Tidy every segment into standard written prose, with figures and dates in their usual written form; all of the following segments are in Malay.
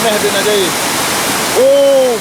Aneh dia nak jahit. Oh.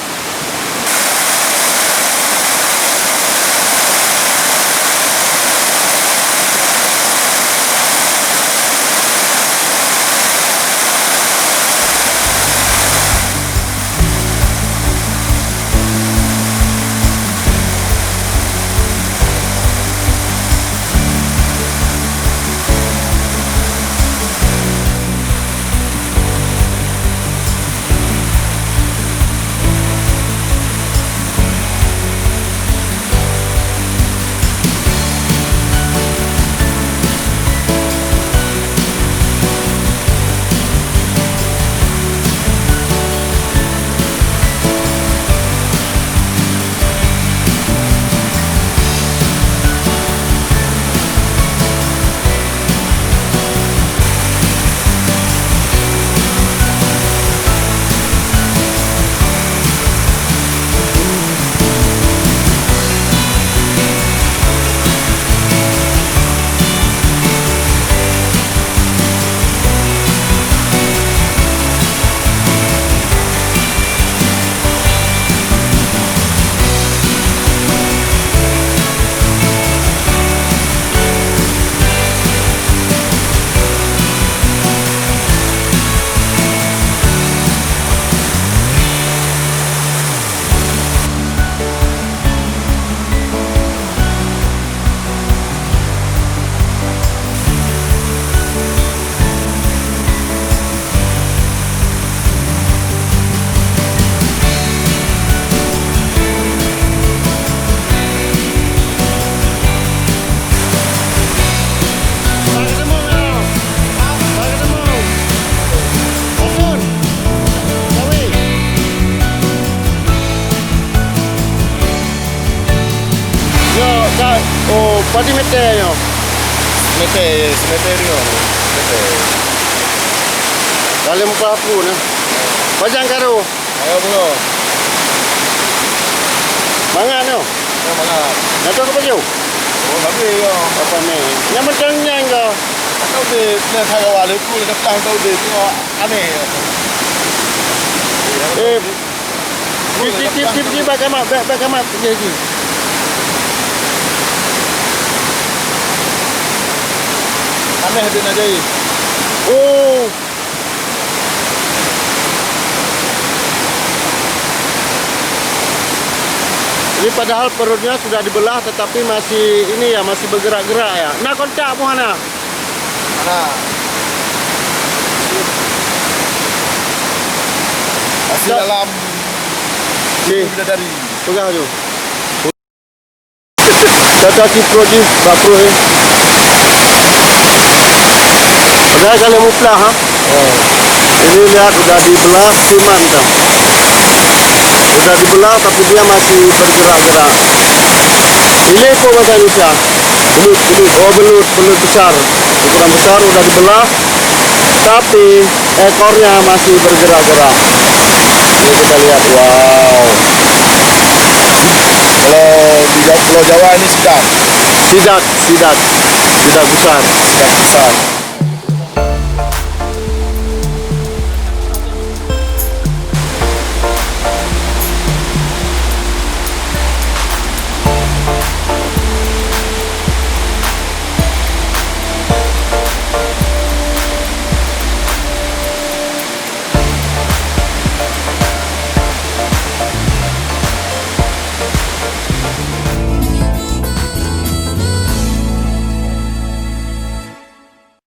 Oh, pati meter yo. Semeter dia. Meter. Dalam pelaku na. Pajang karo. Ayo bro. Mangan yo. Oh, mangat. Nak tahu ke baju? Oh, habis yo. Apa ni? Yang macamnya engkau. Tahu dia nak thay awal aku nak tang tahu dia tengok aneh. Tip bagaimana? Bagaimana jadi? Aneh dia nak jahit. Oh. Ini padahal perutnya sudah dibelah tetapi masih ini ya, masih bergerak-gerak ya. Nak kontak Muhana. Mana? Masih dalam bidadari. Pegang tu. Tata Cipro ji, Bapro hai. Padahal kalau muplah ha. Ini lihat sudah dibelah cuman dah. Sudah dibelah tapi dia masih bergerak-gerak. Ini apa bahasa Indonesia? Belut. Oh belut besar. Ukuran besar sudah dibelah. Tapi ekornya masih bergerak-gerak. Ini kita lihat, wow. Kalau di Pulau Jawa ini sidat. Sidat besar. Sidat besar.